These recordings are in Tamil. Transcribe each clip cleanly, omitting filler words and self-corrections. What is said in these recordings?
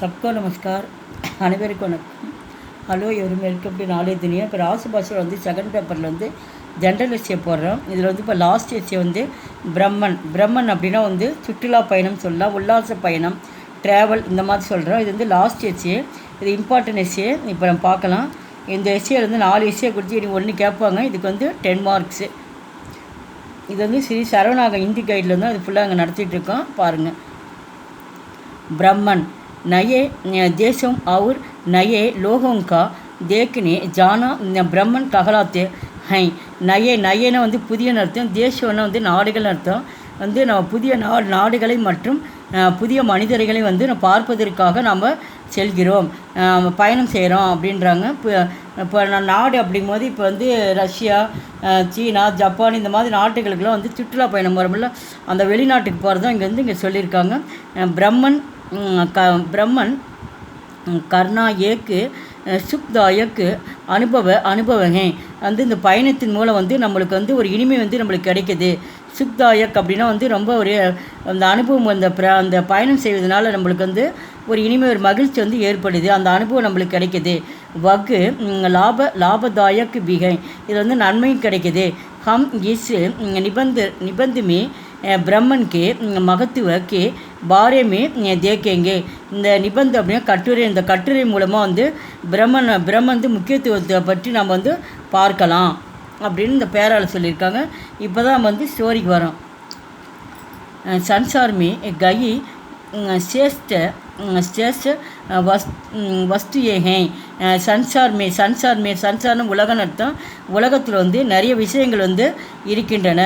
सबको नमस्कार அனைவருக்கும் வணக்கம். ஹலோ எவரும் வெல்கம் டு நாளே துனியா. இப்போ ராசு பாஷையில் வந்து செகண்ட் பேப்பரில் வந்து ஜென்ரல் எஸ்ஸே போடுறோம். இதில் வந்து இப்போ லாஸ்ட் எஸ்ஸே வந்து பிரம்மன் அப்படின்னா வந்து சுற்றுலா பயணம் சொல்லலாம், உல்லாச பயணம், ட்ராவல் இந்த மாதிரி சொல்கிறோம். இது வந்து லாஸ்ட் எஸ்ஸே, இது இம்பார்ட்டன்ட் எஸ்ஸே. இப்போ நம்ம பார்க்கலாம். இந்த எஸ்ஸேல வந்து 4 எஸ்ஸே கொடுத்து இனி 1 கேட்பாங்க. இதுக்கு வந்து 10 மார்க்ஸு. இது வந்து ஸ்ரீ சரவணாக ஹிந்தி கைடில் வந்து அது ஃபுல்லாக அங்கே நடத்திட்டு இருக்கோம். பாருங்கள். ब्राह्मण नए देशों और नए लोगों का देखने जाना ब्राह्मण कहलाते हैं. நயேனா வந்து புதிய அர்த்தம், தேசம்னா வந்து நாடுகள் அர்த்தம். வந்து நம்ம புதிய நாடுகளை மற்றும் புதிய மனிதர்களை வந்து பார்ப்பதற்காக நாம் செல்கிறோம், பயணம் செய்கிறோம் அப்படின்றாங்க. இப்போ நாடு அப்படிங்கும்போது இப்போ வந்து ரஷ்யா, சீனா, ஜப்பான் இந்த மாதிரி நாட்டுகளுக்கெல்லாம் வந்து சுற்றுலா பயணம் வரும்ல, அந்த வெளிநாட்டுக்கு போகிறது தான் இங்கே வந்து இங்கே சொல்லியிருக்காங்க. ब्राह्मण करना एक सुखदायक अनुभव है. வந்து இந்த பயணத்தின் மூலம் வந்து நம்மளுக்கு வந்து ஒரு இனிமை வந்து நம்மளுக்கு கிடைக்கிது. சுக்தாயக் அப்படின்னா வந்து ரொம்ப ஒரு அந்த அனுபவம், அந்த பயணம் செய்வதனால நம்மளுக்கு வந்து ஒரு இனிமை, ஒரு மகிழ்ச்சி வந்து ஏற்படுது. அந்த அனுபவம் நம்மளுக்கு கிடைக்கிது. வகு லாபதாயக் பிகை, இது வந்து நன்மையும் கிடைக்கிது. ஹம் இஸ் நிபந்தமே பிரம்மன் கே மகத்துவ கே பாரே மே தேக்கேங்கே. இந்த நிபந்தம் அப்படின்னா கட்டுரை, இந்த கட்டுரை மூலமாக வந்து பிரம்மன் வந்து முக்கியத்துவத்தை பற்றி நம்ம வந்து பார்க்கலாம் அப்படின்னு இந்த பேரால் சொல்லியிருக்காங்க. இப்போ தான் வந்து ஸ்டோரிக்கு வரோம். संसार में कई श्रेष्ठ वस्तु हैं. संसार உலகன்னு அர்த்தம். உலகத்தில் வந்து நிறைய விஷயங்கள் வந்து இருக்கின்றன.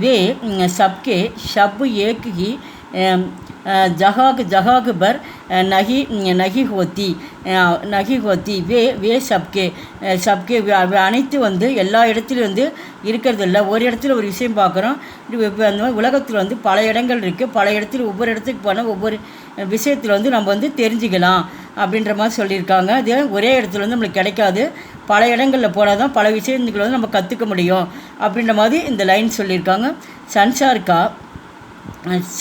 வே சப்கே ஷப் ஏக் ஹி जगह पर नहीं होती வே சப்கே அனைத்து வந்து எல்லா இடத்துலையும் வந்து இருக்கிறது இல்லை. ஒரு இடத்துல ஒரு விஷயம் பார்க்குறோம். அந்த மாதிரி உலகத்தில் வந்து பல இடங்கள் இருக்குது. பல இடத்துல ஒவ்வொரு இடத்துக்கு போனால் ஒவ்வொரு விஷயத்தில் வந்து நம்ம வந்து தெரிஞ்சுக்கலாம் அப்படின்ற மாதிரி சொல்லியிருக்காங்க. அது ஒரே இடத்துல வந்து நம்மளுக்கு கிடைக்காது. பல இடங்களில் போனால் தான் பல விஷயங்களை வந்து நம்ம கற்றுக்க முடியும் அப்படின்ற மாதிரி இந்த லைன் சொல்லியிருக்காங்க. संसार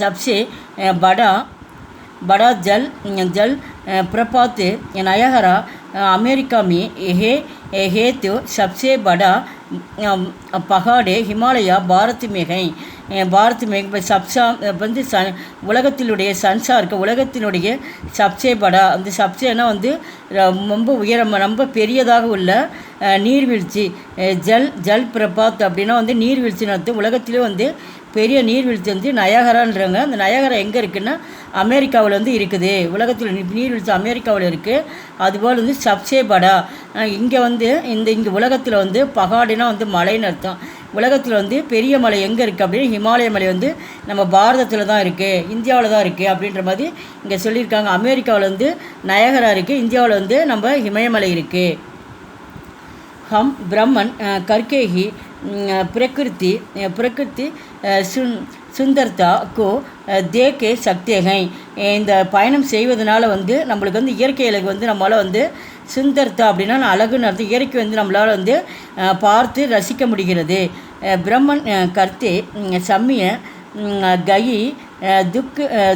सबसे बड़ा जल प्रपात नायगरा अमेरिका में है तो सबसे बड़ा पहाड़ हिमालय भारत में है. இப்போ வந்து உலகத்தினுடைய உலகத்தினுடைய சப்சே படா, அந்த சப்சேனா வந்து ரொம்ப உயரம், ரொம்ப பெரியதாக உள்ள நீர்வீழ்ச்சி. ஜல் பிரபாத் அப்படின்னா வந்து நீர்வீழ்ச்சின்னு அர்த்தம். உலகத்திலே வந்து பெரிய நீர்வீழ்ச்சி வந்து நயகரான்றாங்க. அந்த நயகரா எங்கே இருக்குன்னா அமெரிக்காவில் வந்து இருக்குது. உலகத்தில் நீர்வீழ்ச்சி அமெரிக்காவில் இருக்குது. அதுபோல் வந்து சப்சே படா இங்கே வந்து இங்கே உலகத்தில் வந்து பகாடினா வந்து மலைன்னு அர்த்தம். உலகத்தில் வந்து பெரிய மலை எங்கே இருக்குது அப்படின்னு ஹிமாலய மலை வந்து நம்ம பாரதத்தில் தான் இருக்குது, இந்தியாவில் தான் இருக்குது அப்படின்ற மாதிரி இங்கே சொல்லியிருக்காங்க. அமெரிக்காவில் வந்து நயகரா இருக்குது, இந்தியாவில் வந்து நம்ம இமயமலை இருக்குது. ஹம் பிரம்மன் கர்கே ஹி பிரகிருதி சுந்தர்தா கோ தேக்கே சக்தியகை. இந்த பயணம் செய்வதனால வந்து நம்மளுக்கு வந்து இயற்கையில் வந்து நம்மளால் வந்து சுந்தர்தா அப்படின்னா அழகுன்னு அர்த்தம். இயற்கை வந்து நம்மளால் வந்து பார்த்து ரசிக்க முடிகிறது. பிரம்மன் கர்த்தே சம்மிய கயி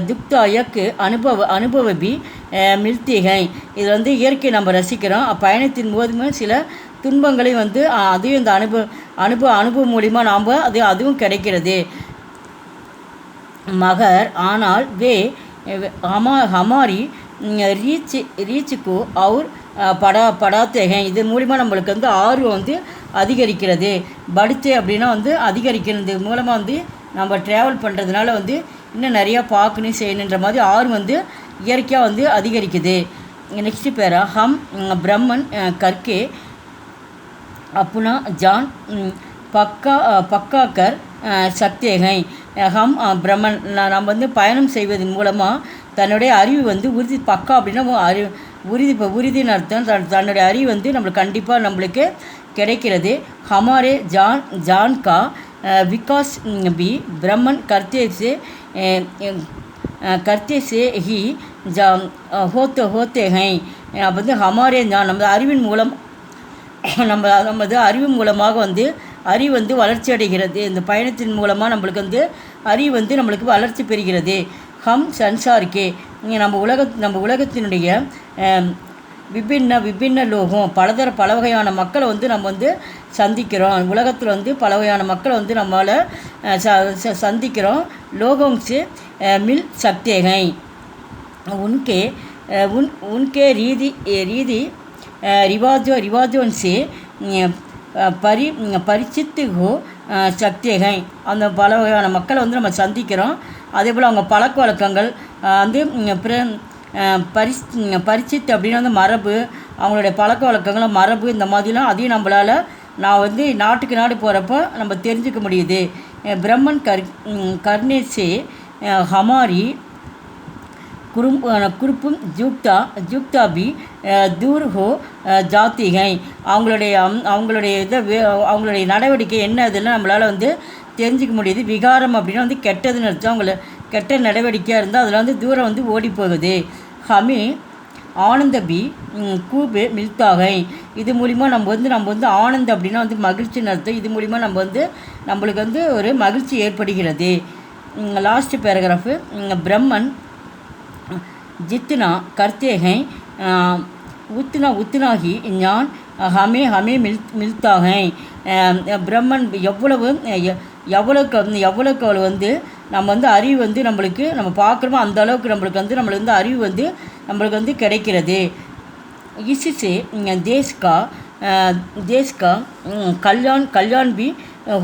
துக்தாயக் அனுபவபி மில்திகை. இது வந்து இயற்கை நம்ம ரசிக்கிறோம். பயணத்தின் போதுமே சில துன்பங்களை வந்து அதையும் இந்த அனுபவம் மூலிமா நாம் அதுவும் கிடைக்கிறது. மகர் ஆனால் வே ஹமாரி ரீச்சுக்கு அவர் படாத்தேகை. இது மூலிமா நம்மளுக்கு வந்து ஆர்வம் வந்து அதிகரிக்கிறது. படுத்தே அப்படின்னா வந்து அதிகரிக்கிறது மூலமாக வந்து நம்ம ட்ராவல் பண்ணுறதுனால வந்து இன்னும் நிறையா பார்க்கணும் செய்யணுன்ற மாதிரி ஆர்வம் வந்து இயற்கையாக வந்து அதிகரிக்குது. நெக்ஸ்ட் பேரா ஹம் பிரம்மன் கர்கே अपना जान पक्का कर सकते हैं. हम பிரம்மன் நம்ம வந்து பயணம் செய்வதன் மூலமாக தன்னுடைய அறிவு வந்து உறுதி, பக்கா அப்படின்னா உறுதின்னு அர்த்தம். தன்னுடைய அறிவு வந்து நம்மளுக்கு கண்டிப்பாக நம்மளுக்கு கிடைக்கிறது. ஹமாரே ஜான் கா விகாஸ் பி பிரம்மன் கர்த்தே से ही होते हैं. வந்து ஹமாரே ஜான் நமது அறிவின் மூலம் நமது அறிவு மூலமாக வந்து அறிவு வந்து வளர்ச்சி அடைகிறது. இந்த பயணத்தின் மூலமாக நம்மளுக்கு வந்து அறிவு வந்து நம்மளுக்கு வளர்ச்சி பெறுகிறது. ஹம் சன்சார் கே நம்ம உலகத்தினுடைய விபின்ன லோகம் பல வகையான மக்களை வந்து நம்ம வந்து சந்திக்கிறோம். உலகத்தில் வந்து பல வகையான மக்களை வந்து நம்மளால் சந்திக்கிறோம். லோகம் से मिल सकते हैं. उनके रीति रिवाजों से परिचित हो सकते हैं. அந்த பல வகையான மக்களை வந்து நம்ம சந்திக்கிறோம். அதே போல் அவங்க பழக்க வழக்கங்கள் வந்து பரிச்சித்து அப்படின்னா வந்து மரபு, அவங்களுடைய பழக்க வழக்கங்களை மரபு இந்த மாதிரிலாம் அதையும் நம்மளால் நான் வந்து நாட்டுக்கு நாடு போகிறப்போ நம்ம தெரிஞ்சுக்க முடியுது. பிரம்மன் கர்னே से हमारी குறுப்பும் ஜூக்தா பி தூர் ஹோ ஜாத்தி ஹை. அவங்களுடைய நடவடிக்கை என்ன இதெல்லாம் நம்மளால் வந்து தெரிஞ்சிக்க முடியுது. விகாரம் அப்படின்னா வந்து கெட்டதுன்னு அர்த்தம். அவங்கள கெட்ட நடவடிக்கையாக இருந்தால் அதில் வந்து தூரம் வந்து ஓடி போகுது. ஹமே ஆனந்த பி கூபு மில்தாகை. இது மூலிமா நம்ம வந்து ஆனந்த அப்படின்னா வந்து மகிழ்ச்சின்னு அர்த்தம். இது மூலிமா நம்மளுக்கு வந்து ஒரு மகிழ்ச்சி ஏற்படுகிறது. Last paragraph. பிரம்மன் जितना करते हैं उतना ही ज्ञान हमें मिलता है. பிரம்மன் எவ்வளோக்கு வந்து நம்ம வந்து அறிவு வந்து நம்ம பார்க்குறோமோ அந்த அளவுக்கு நம்மளுக்கு வந்து அறிவு வந்து நம்மளுக்கு வந்து கிடைக்கிறது. इससे देश का कल्याण भी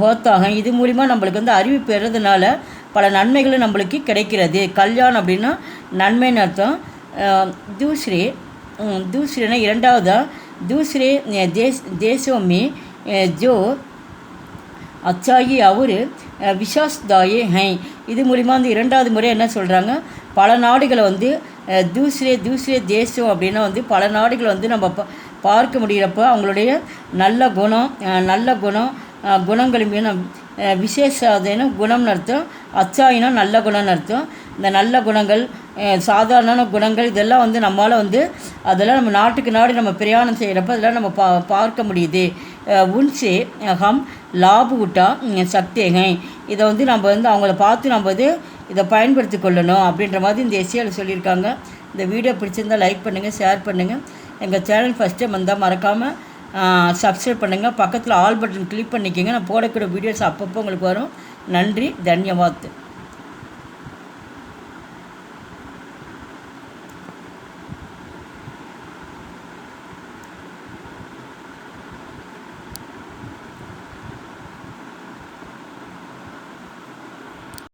होता है. இது மூலிமா நம்மளுக்கு வந்து அறிவு பெறதுனால பல நன்மைகளும் நம்மளுக்கு கிடைக்கிறது. கல்யாணம் அப்படின்னா நன்மைன்னு அர்த்தம். दूसरे இரண்டாவதாக दूसरे देशों में जो अच्छाई और विश्वासदाये हैं. இது மூலிமா வந்து இரண்டாவது முறை என்ன சொல்கிறாங்க, பல நாடுகளை வந்து दूसरे தேசம் அப்படின்னா வந்து பல நாடுகளை வந்து நம்ம பார்க்க முடிகிறப்ப அவங்களுடைய நல்ல குணங்களும் விசேஷாதேன குணம்னு அர்த்தம். அச்சாயினா நல்ல குணம்னு அர்த்தம். இந்த நல்ல குணங்கள் சாதாரண குணங்கள் இதெல்லாம் வந்து நம்மளால் வந்து அதெல்லாம் நம்ம நாட்டுக்கு நாடு நம்ம பிரயாணம் செய்கிறப்ப அதெல்லாம் நம்ம பார்க்க முடியுது. உன்சே ஹம் லாபு விட்டா சக்தேகை. இதை வந்து நம்ம வந்து அவங்கள பார்த்து நம்ம வந்து இதை பயன்படுத்தி கொள்ளணும் அப்படின்ற மாதிரி இந்த எஸ்ஏவில் சொல்லியிருக்காங்க. இந்த வீடியோ பிடிச்சிருந்தால் லைக் பண்ணுங்கள், ஷேர் பண்ணுங்கள். எங்கள் சேனல் ஃபஸ்ட் டைம் வந்தால் மறக்காமல் சப்ஸ்கிரைப் பண்ணுங்கள். பக்கத்தில் ஆல் பட்டன் கிளிக் பண்ணிக்கோங்க. நான் போடக்கூடிய வீடியோஸ் அப்பப்போ உங்களுக்கு வரும். நன்றி, தன்யவாத்.